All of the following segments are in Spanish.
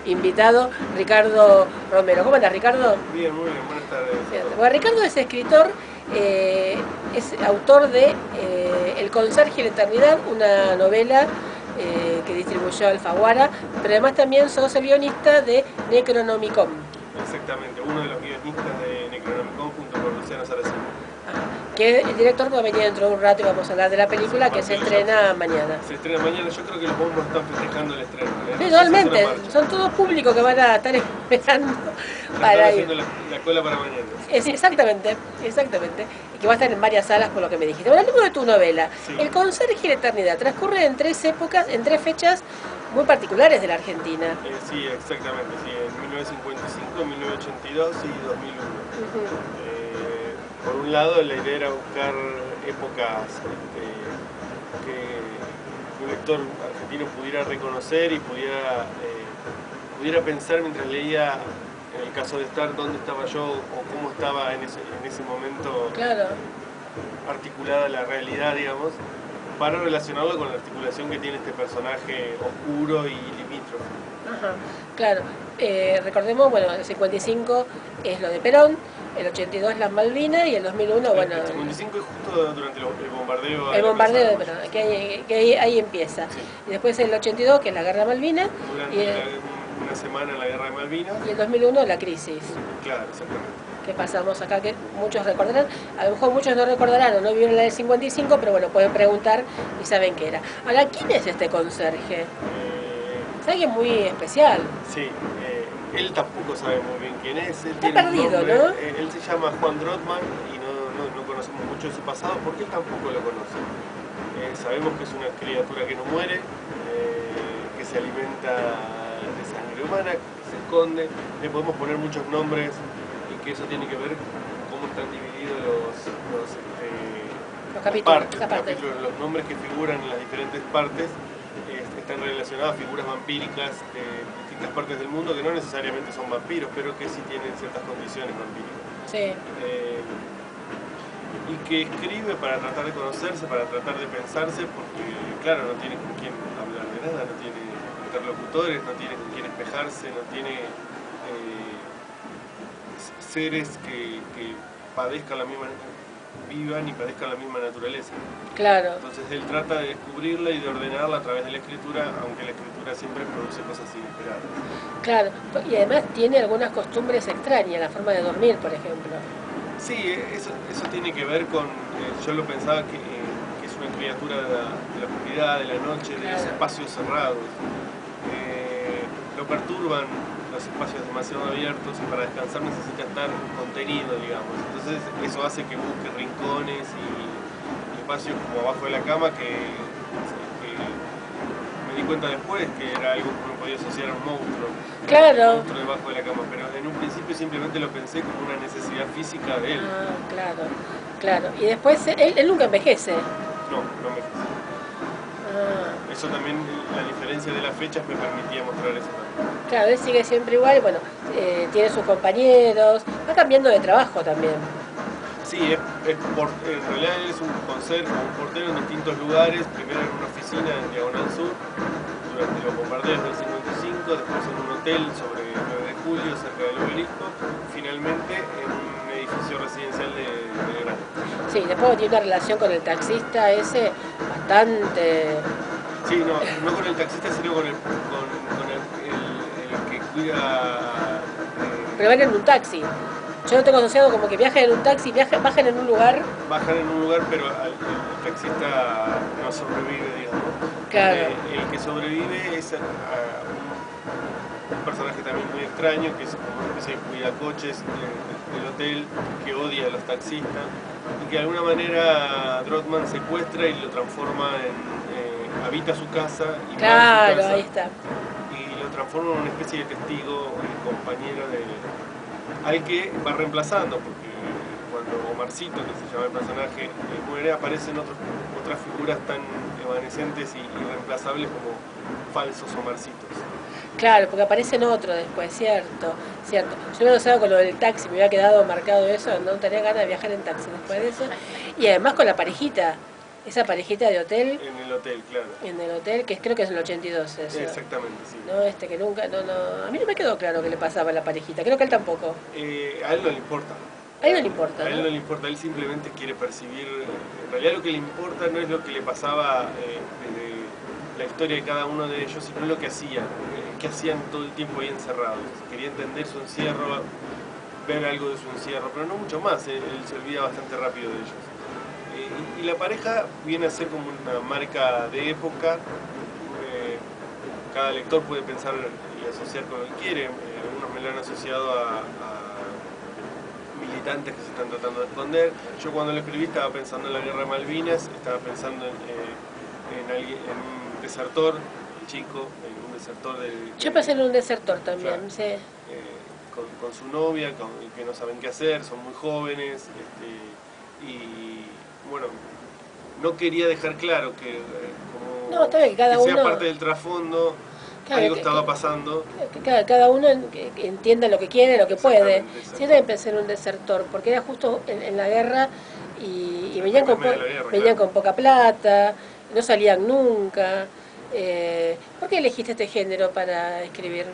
invitado, Ricardo Romero. ¿Cómo andas, Ricardo? Bien, muy bien, buenas tardes. Bueno, Ricardo es escritor, es autor de El conserje y la eternidad, una novela que distribuyó Alfaguara, pero además también sos el guionista de Necronomicon. Exactamente, uno de los guionistas de Necronomicon junto con Luciano Saraceni. Que el director va a venir dentro de un rato y vamos a hablar de la película que se estrena mañana. Se estrena mañana, yo creo que los bombos están festejando el estreno. Sí, totalmente, son todos públicos que van a estar esperando para ir. Haciendo la cola para mañana. Exactamente, exactamente. Y que va a estar en varias salas por lo que me dijiste. Bueno, hablemos de tu novela. Sí. El conserje y la eternidad transcurre en tres épocas, en tres fechas muy particulares de la Argentina. Sí, exactamente, sí, en 1955, 1982 y 2001. Por un lado, la idea era buscar épocas que un lector argentino pudiera reconocer y pudiera pensar mientras leía, en el caso de estar, dónde estaba yo o cómo estaba en ese momento. Claro. Articulada la realidad, digamos, para relacionarlo con la articulación que tiene este personaje oscuro y limítrofe. Ajá, claro. Recordemos, bueno, el 55 es lo de Perón, el 82 las Malvinas y el 2001, bueno... El 55 es justo durante el bombardeo. El bombardeo de Perón, que ahí empieza. Sí. Y después el 82, que es la Guerra de Malvinas. Durante una semana en la Guerra de Malvinas. Y el 2001 la crisis. Claro, exactamente. Que pasamos acá, que muchos recordarán, a lo mejor muchos no recordarán o no vieron la del 55, pero bueno, pueden preguntar y saben qué era. Ahora, ¿quién es este conserje? Es alguien muy especial. Sí, él tampoco sabe muy bien quién es. Está perdido, ¿no? Él se llama Juan Drotman y no conocemos mucho de su pasado porque él tampoco lo conoce. Sabemos que es una criatura que no muere, que se alimenta de sangre humana, que se esconde. Le podemos poner muchos nombres y que eso tiene que ver con cómo están divididos los capítulos, los nombres que figuran en las diferentes partes. Están relacionadas a figuras vampíricas de distintas partes del mundo que no necesariamente son vampiros, pero que sí tienen ciertas condiciones vampíricas. Sí. Y que escribe para tratar de conocerse, para tratar de pensarse, porque claro, no tiene con quién hablar de nada, no tiene interlocutores, no tiene con quién espejarse, no tiene seres que padezcan la misma, vivan y padezcan la misma naturaleza. Claro. Entonces él trata de descubrirla y de ordenarla a través de la escritura, aunque la escritura siempre produce cosas inesperadas. Claro, y además tiene algunas costumbres extrañas, la forma de dormir, por ejemplo. Sí, eso tiene que ver con, yo lo pensaba que es una criatura de la oscuridad, de la noche, de los espacios cerrados. Lo perturban los espacios demasiado abiertos y para descansar necesita estar contenido, digamos. Entonces eso hace que busque rincones y espacios como abajo de la cama que me di cuenta después que era algo que uno podía asociar a un monstruo. Claro. Un monstruo debajo de la cama, pero en un principio simplemente lo pensé como una necesidad física de él. Ah, claro, claro. Y después él nunca envejece. No envejece. Eso también, la diferencia de las fechas me permitía mostrar eso también. Claro, él sigue siempre igual, bueno, tiene sus compañeros, va cambiando de trabajo también. Sí, en realidad él es un conserje, un portero en distintos lugares, primero en una oficina en Diagonal Sur, durante los bombardeos del 55, después en un hotel sobre 9 de julio, cerca del Obelisco, finalmente en un edificio residencial de Belgrano. Sí, después tiene una relación con el taxista ese bastante... Sí, no con el taxista, sino con el que cuida... Pero van en un taxi. Yo lo tengo asociado como que viajan en un taxi, bajan en un lugar. Bajan en un lugar, pero el taxista no sobrevive, digamos. Claro. El que sobrevive es un personaje también muy extraño, que es como una especie de cuidacoches del hotel, que odia a los taxistas, y que de alguna manera Drotman secuestra y lo transforma habita su casa y claro, su casa, ahí está. Y lo transforma en una especie de testigo, compañero al que va reemplazando, porque cuando Omarcito, que se llama el personaje, muere, aparecen otras figuras tan evanescentes y irreemplazables como falsos Omarcitos. Claro, porque aparecen otros después, cierto. Yo me lo sabía con lo del taxi, me había quedado marcado eso, no tenía ganas de viajar en taxi después de eso. Y además con la parejita, esa parejita de hotel, En el hotel, claro. en el hotel, que creo que es en el 82 eso. Exactamente, sí. No, que nunca, a mí no me quedó claro qué le pasaba a la parejita, creo que él tampoco. A él no le importa. A él no le importa, A él ¿no? no le importa, él simplemente quiere percibir. En realidad lo que le importa no es lo que le pasaba desde la historia de cada uno de ellos, sino lo que hacían, que hacían todo el tiempo ahí encerrados. Quería entender su encierro, ver algo de su encierro, pero no mucho más, él se olvida bastante rápido de ellos. Y la pareja viene a ser como una marca de época. Cada lector puede pensar y asociar con lo que quiere. Algunos me lo han asociado a militantes que se están tratando de esconder. Yo cuando lo escribí estaba pensando en la guerra de Malvinas, estaba pensando en un desertor, el chico, en un desertor Yo pensé en un desertor también, claro, sí. con su novia, que no saben qué hacer, son muy jóvenes, y bueno, no quería dejar claro que como No, está bien, cada que sea uno, parte del trasfondo, claro, algo estaba pasando. que cada uno que entienda lo que quiere, lo que puede. Exactamente, Sí, yo también pensé en un desertor, porque era justo en la guerra y venían, Después de la guerra, venían claro. con poca plata, no salían nunca. ¿Por qué elegiste este género para escribir?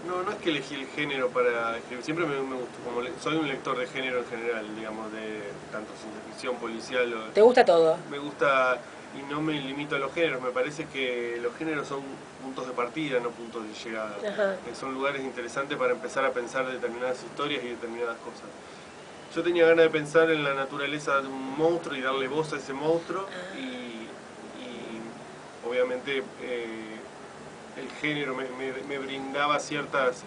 No, no es que elegí el género para escribir, siempre me gustó, soy un lector de género en general, digamos, de tanto ciencia ficción, policial, ¿Te gusta todo? me gusta y no me limito a los géneros, me parece que los géneros son puntos de partida, no puntos de llegada. Son lugares interesantes para empezar a pensar determinadas historias y determinadas cosas. Yo tenía ganas de pensar en la naturaleza de un monstruo y darle voz a ese monstruo y obviamente el género me brindaba ciertas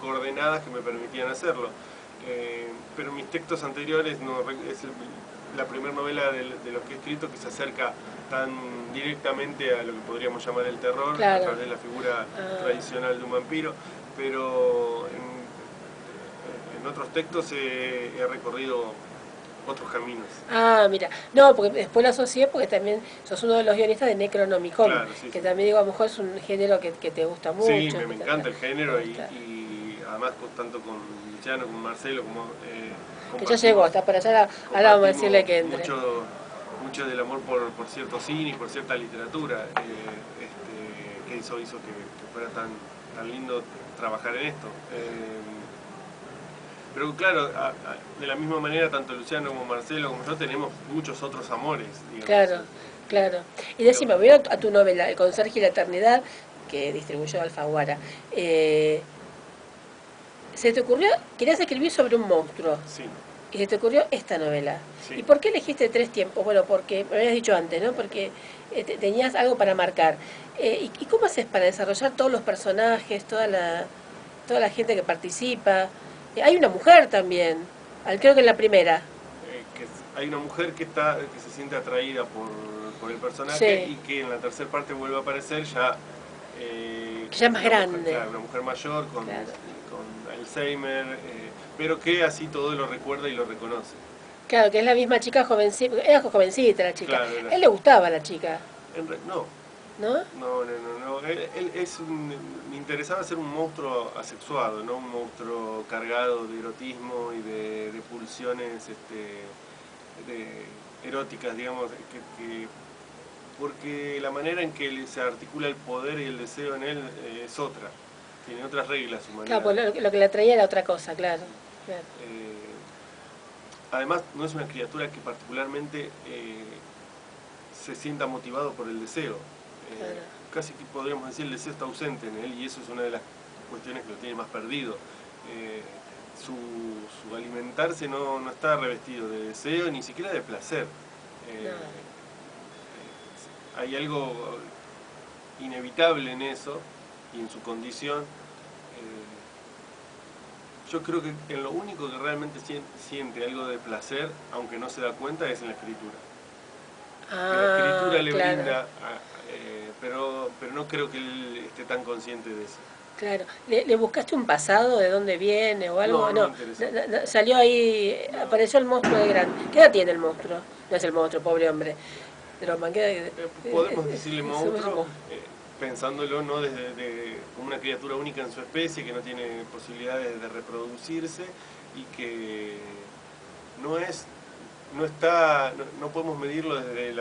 coordenadas que me permitían hacerlo. Pero mis textos anteriores, no, es la primera novela de lo que he escrito que se acerca tan directamente a lo que podríamos llamar el terror, claro, a través de la figura tradicional de un vampiro, pero en otros textos he recorrido otros caminos. Ah, mira, no, porque después lo asocié porque también sos uno de los guionistas de Necronomicon, claro, sí, que sí. también digo, a lo mejor es un género que te gusta mucho. Sí, me encanta el género y además tanto con Luciano, con Marcelo, como que ya llegó, está por allá, ahora vamos a decirle que entre. Mucho del amor por cierto cine y por cierta literatura, que hizo que fuera tan lindo trabajar en esto. Pero claro, de la misma manera, tanto Luciano como Marcelo como yo tenemos muchos otros amores, digamos. Claro, claro. Y decime, voy a tu novela, El conserje y la eternidad, que distribuyó Alfaguara. ¿Se te ocurrió, querías escribir sobre un monstruo? Sí. Y se te ocurrió esta novela. Sí. ¿Y por qué elegiste 3 tiempos? Bueno, porque me habías dicho antes, ¿no? Porque tenías algo para marcar. ¿Y cómo haces para desarrollar todos los personajes, toda la gente que participa? Hay una mujer también, creo que en la primera. Hay una mujer que se siente atraída por el personaje, sí, y que en la tercera parte vuelve a aparecer ya... que ya es más grande. Mujer, claro, una mujer mayor con Alzheimer, pero que así todo lo recuerda y lo reconoce. Claro, que es la misma chica jovencita, era jovencita la chica. Claro, ¿él le gustaba la chica? No. ¿No? No. Me interesaba ser un monstruo asexuado, no un monstruo cargado de erotismo y de pulsiones eróticas, digamos, porque la manera en que se articula el poder y el deseo en él es otra, tiene otras reglas humanas. Claro, pues lo que le atraía era otra cosa, claro. Además, no es una criatura que particularmente se sienta motivado por el deseo. Claro. Casi que podríamos decir el deseo está ausente en él y eso es una de las cuestiones que lo tiene más perdido. Su alimentarse no está revestido de deseo ni siquiera de placer. Hay algo inevitable en eso y en su condición. Yo creo que en lo único que realmente siente algo de placer, aunque no se da cuenta, es en la escritura. La escritura le brinda, pero no creo que él esté tan consciente de eso. Claro. ¿Le buscaste un pasado de dónde viene o algo? No. Salió ahí, apareció el monstruo de grande. ¿Qué edad tiene el monstruo? No es el monstruo, pobre hombre. Podemos decirle monstruo, pensándolo no como una criatura única en su especie, que no tiene posibilidades de reproducirse y que no es no podemos medirlo desde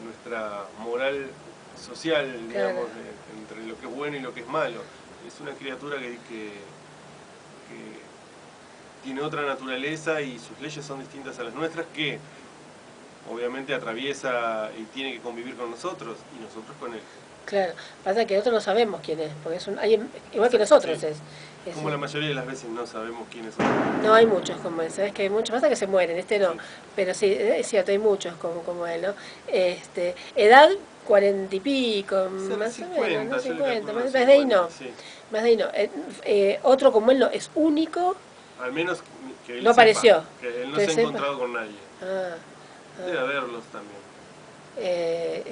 nuestra moral social, Claro. digamos, entre lo que es bueno y lo que es malo. Es una criatura que tiene otra naturaleza y sus leyes son distintas a las nuestras, que obviamente atraviesa y tiene que convivir con nosotros y nosotros con él. Claro, pasa que nosotros no sabemos quién es, porque igual que nosotros Sí. es Como la mayoría de las veces no sabemos quiénes son. no hay muchos como él, sabes que hay muchos, pasa que se mueren, este no, Sí. pero sí, es cierto, hay muchos como él, ¿no? Edad 40 y pico, más 50, o menos, ¿no? yo le 50, calculo más de ahí 50, no, sí. más de ahí no. Otro como él no, es único, Al menos que él no sepa, apareció, que él no que se ha sepa. encontrado con nadie. Ah, Debe haberlos también.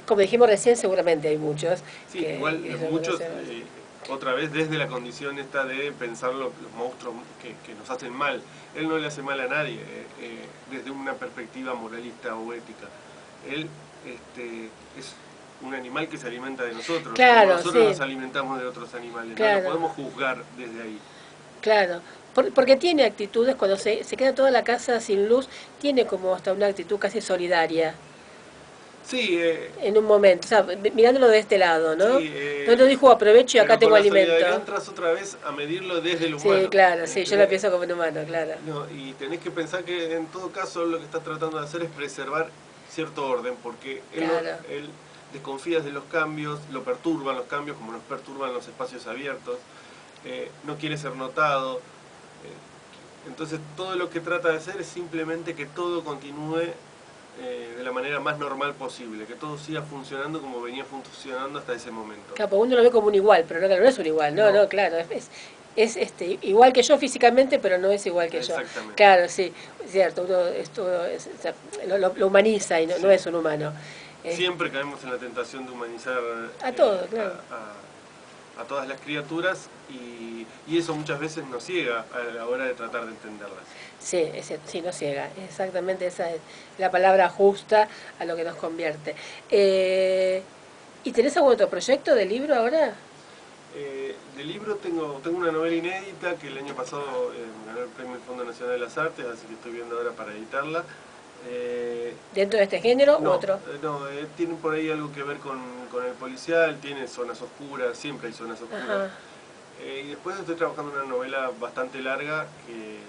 como dijimos recién, seguramente hay muchos Sí, igual que los no muchos, conocemos. otra vez desde la condición esta de pensar los monstruos que nos hacen mal. Él no le hace mal a nadie, desde una perspectiva moralista o ética. Él es un animal que se alimenta de nosotros, como Claro, nosotros sí, nos alimentamos de otros animales. No lo claro. podemos juzgar desde ahí. Claro, porque tiene actitudes, cuando se queda toda la casa sin luz, tiene como hasta una actitud casi solidaria Sí, en un momento, o sea, mirándolo de este lado, ¿no? sí, No nos dijo aprovecho y acá pero con tengo la alimento. solidaridad entras otra vez a medirlo desde el Sí, humano. claro, sí, yo lo pienso como un humano, claro. No, y tenés que pensar que en todo caso lo que está tratando de hacer es preservar cierto orden, porque Claro, él desconfía de los cambios, lo perturban los cambios como nos perturban los espacios abiertos, no quiere ser notado. Entonces todo lo que trata de hacer es simplemente que todo continúe de la manera más normal posible, que todo siga funcionando como venía funcionando hasta ese momento. claro, porque uno lo ve como un igual, pero no, claro, no es un igual, no, No, no, claro, igual que yo físicamente, pero no es igual que yo. exactamente. Claro, sí, es cierto, o sea, lo humaniza y no, Sí. no es un humano. Siempre caemos en la tentación de humanizar A todo, claro. a todas las criaturas y eso muchas veces nos ciega a la hora de tratar de entenderlas. Sí, sí, no ciega, exactamente esa es la palabra justa a lo que nos convierte. ¿Y tenés algún otro proyecto de libro ahora? De libro tengo una novela inédita que el año pasado ganó el Premio del Fondo Nacional de las Artes, así que estoy viendo ahora para editarla. ¿Dentro de este género u No, otro? tiene por ahí algo que ver con el policial, tiene zonas oscuras, siempre hay zonas oscuras. Ajá. Y después estoy trabajando en una novela bastante larga que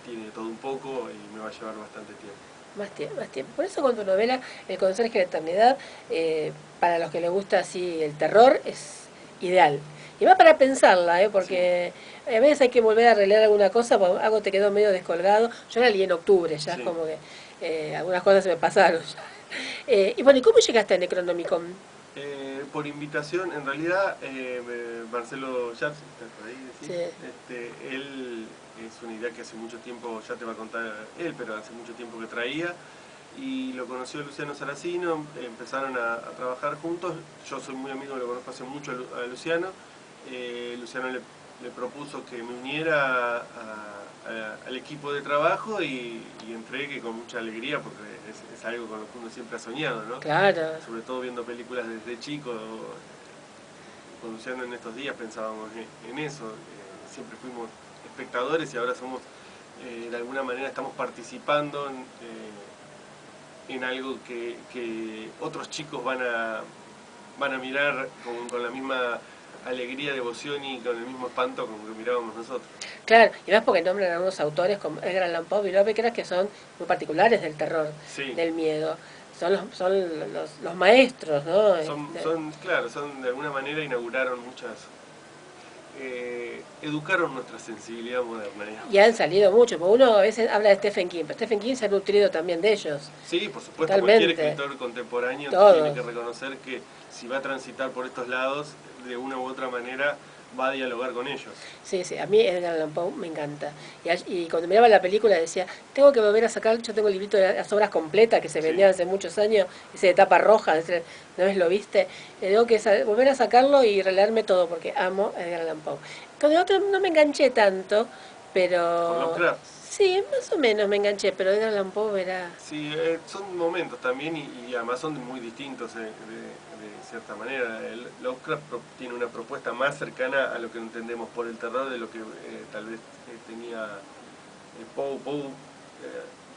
tiene todo un poco y me va a llevar bastante tiempo. Más tiempo, más tiempo. Por eso con tu novela, El conserje de la eternidad, para los que les gusta así el terror, es ideal. Y va para pensarla, porque a veces hay que volver a releer alguna cosa, porque algo te quedó medio descolgado. Yo la leí en octubre, ya es Sí. como que algunas cosas se me pasaron ya. Y bueno, ¿y cómo llegaste a Necronomicon? Por invitación, en realidad, Marcelo Yars, ¿estás por ahí? ¿Sí? Sí. Él es una idea que hace mucho tiempo, ya te va a contar él, pero hace mucho tiempo que traía, y lo conoció Luciano Saracino, empezaron a trabajar juntos. Yo soy muy amigo, lo conozco hace mucho a Luciano. Luciano le propuso que me uniera al equipo de trabajo y entré que con mucha alegría, porque es algo con lo que uno siempre ha soñado, ¿no? Claro. Sobre todo viendo películas desde chico. Con Luciano en estos días pensábamos en eso. Siempre fuimos espectadores y ahora somos, de alguna manera estamos participando en algo que otros chicos van a mirar con la misma alegría, devoción y con el mismo espanto como que mirábamos nosotros. Claro, y más porque nombran a unos autores como Edgar Allan Poe y Lovecraft que son muy particulares del terror, Sí. del miedo. Son los maestros, ¿no? Claro, son de alguna manera inauguraron muchas, educaron nuestra sensibilidad moderna, digamos. Y han salido mucho, porque uno a veces habla de Stephen King, pero Stephen King se ha nutrido también de ellos. Sí, por supuesto, Totalmente. cualquier escritor contemporáneo Todos. tiene que reconocer que si va a transitar por estos lados, de una u otra manera va a dialogar con ellos. Sí, sí, a mí Edgar Allan Poe me encanta. Y cuando miraba la película decía, tengo que volver a sacar, yo tengo el librito de las obras completas que se vendían hace muchos años, ese de tapa roja, ¿no vez lo viste? Tengo que volver a sacarlo y releerme todo porque amo a Edgar Allan Poe. Con el otro no me enganché tanto, pero... ¿Con Lovecraft? Sí, más o menos me enganché, pero Edgar Allan Poe era... Sí, son momentos también y además son muy distintos de cierta manera. Lovecraft tiene una propuesta más cercana a lo que entendemos por el terror de lo que tal vez tenía Poe. Poe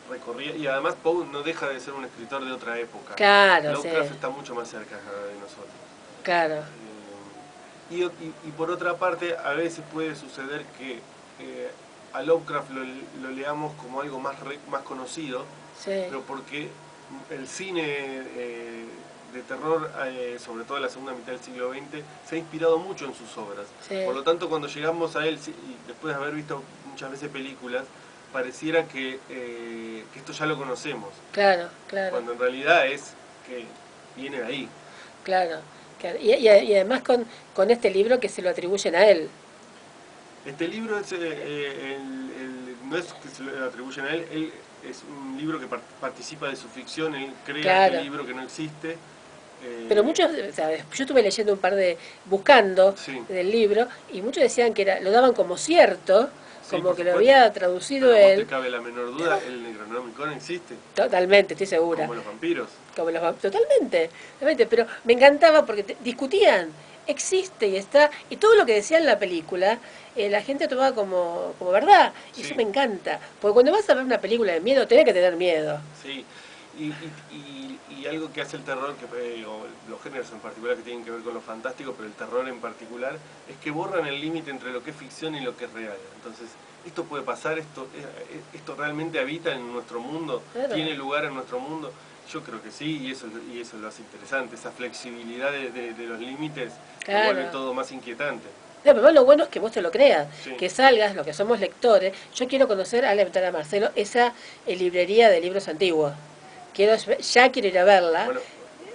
recorría, y además Poe no deja de ser un escritor de otra época. Claro, Lovecraft sí. está mucho más cerca de nosotros. Claro. Y por otra parte, a veces puede suceder que a Lovecraft lo leamos como algo más conocido, Sí. pero porque el cine de terror, sobre todo en la segunda mitad del siglo XX, se ha inspirado mucho en sus obras. Sí. Por lo tanto, cuando llegamos a él, y después de haber visto muchas veces películas, pareciera que esto ya lo conocemos. Claro, claro. Cuando en realidad es que viene de ahí. Claro. Claro. Y además con este libro que se lo atribuyen a él. Este libro es, no es que se lo atribuyen a él, él es un libro que participa de su ficción, él crea Claro. este libro que no existe. Pero muchos, o sea, yo estuve leyendo un par buscando Sí. del libro, y muchos decían que lo daban como cierto, Sí, como por que lo supuesto. había traducido Pero no él. te cabe la menor duda, el Necronomicon existe, Totalmente, estoy segura. como los vampiros. Totalmente, totalmente, pero me encantaba porque discutían, existe y está, y todo lo que decía en la película, la gente tomaba como verdad, y Sí. eso me encanta, porque cuando vas a ver una película de miedo, tenés que tener miedo. Sí, y algo que hace el terror, o los géneros en particular que tienen que ver con lo fantástico, pero el terror en particular, es que borran el límite entre lo que es ficción y lo que es real. Entonces, esto puede pasar, esto realmente habita en nuestro mundo, Claro. tiene lugar en nuestro mundo. Yo creo que sí, y eso lo hace interesante, esa flexibilidad de los límites, Claro. lo vuelve todo más inquietante. No, pero lo bueno es que vos te lo creas, Sí. que salgas, lo que somos lectores. Yo quiero conocer a la Ventana Marcelo, esa librería de libros antiguos. Ya quiero ir a verla. Bueno,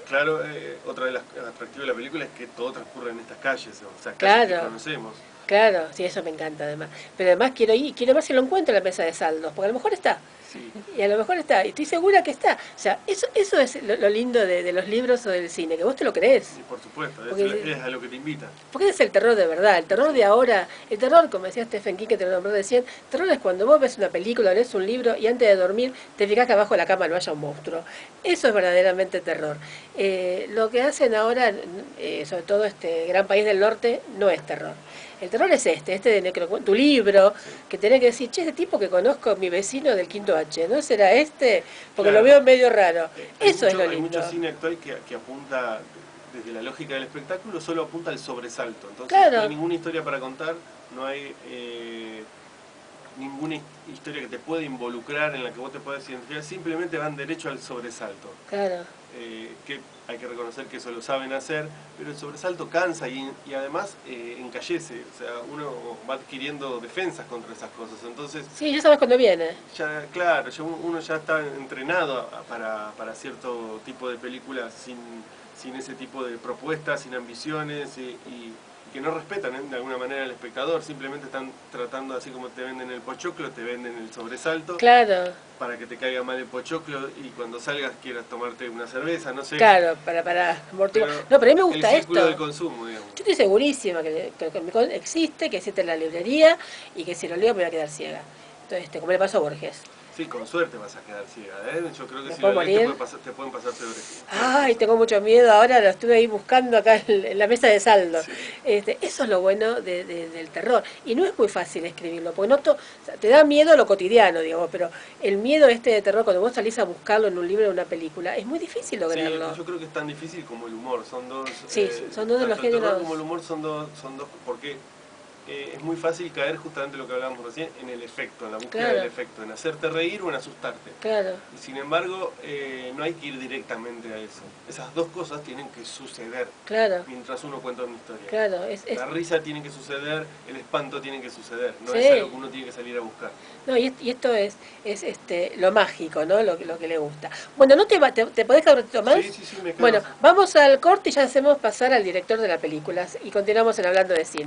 claro, otra de las atractivas de la película es que todo transcurre en estas calles, o sea, calles Claro. que conocemos. Claro, sí, eso me encanta además. Pero además quiero ver si lo encuentro en la mesa de saldos, porque a lo mejor está. Sí. Y a lo mejor está, y estoy segura que está. O sea, eso es lo lindo de los libros o del cine, que vos te lo crees. Sí, por supuesto, Porque- es a lo que te invita. Porque ese es el terror de verdad, el terror de ahora. El terror, como decía Stephen King, que te lo nombró recién, terror es cuando vos ves una película, lees un libro y antes de dormir te fijás que abajo de la cama no haya un monstruo. Eso es verdaderamente terror. Lo que hacen ahora, sobre todo este gran país del norte, no es terror. El terror es de tu libro, que tenés que decir, che, ese tipo que conozco, mi vecino del quinto H, ¿no será este? Porque Claro. lo veo medio raro. Eso es lo Hay lindo. mucho cine actual que apunta, desde la lógica del espectáculo, solo apunta al sobresalto. Entonces Claro. no hay ninguna historia para contar, no hay ninguna historia que te pueda involucrar, en la que vos te puedas identificar, simplemente van derecho al sobresalto. Claro. Que hay que reconocer que eso lo saben hacer, pero el sobresalto cansa y además encallece, o sea, uno va adquiriendo defensas contra esas cosas, entonces Sí, ya sabes cuándo viene. ya, claro, uno ya está entrenado para cierto tipo de películas sin ese tipo de propuestas, sin ambiciones y que no respetan de alguna manera al espectador, simplemente están tratando, así como te venden el pochoclo, te venden el sobresalto, Claro. para que te caiga mal el pochoclo y cuando salgas quieras tomarte una cerveza, no sé. Claro, para amortiguar. Pero No, pero a mí me gusta el círculo esto. del consumo, digamos. Yo estoy segurísima que existe, que existe en la librería y que si lo leo me voy a quedar ciega. Entonces, como le pasó a Borges. Sí, con suerte vas a quedar ciega, ¿eh? Yo creo que ¿Me si puedo lo lees morir? te pueden pasar peores. Ay, tengo mucho miedo, ahora lo estuve ahí buscando acá en la mesa de saldo. Sí. Eso es lo bueno del terror. Y no es muy fácil escribirlo, porque o sea, te da miedo lo cotidiano, digamos, pero el miedo de terror, cuando vos salís a buscarlo en un libro o en una película, es muy difícil lograrlo. Sí, yo creo que es tan difícil como el humor, son dos... Sí, son dos de los tanto el terror géneros. como el humor son dos, porque es muy fácil caer justamente lo que hablábamos recién, en el efecto, en la búsqueda Claro. del efecto, en hacerte reír o en asustarte. Claro, Y sin embargo, no hay que ir directamente a eso. Esas dos cosas tienen que suceder claro, mientras uno cuenta una historia. claro. La risa tiene que suceder, el espanto tiene que suceder, no Sí. es algo que uno tiene que salir a buscar. No, y esto es lo mágico, ¿no? Lo que le gusta. Bueno, ¿no te podés quedar un ratito más? Sí, me quedo. Bueno, vamos al corte y ya hacemos pasar al director de la película y continuamos en Hablando de Cine.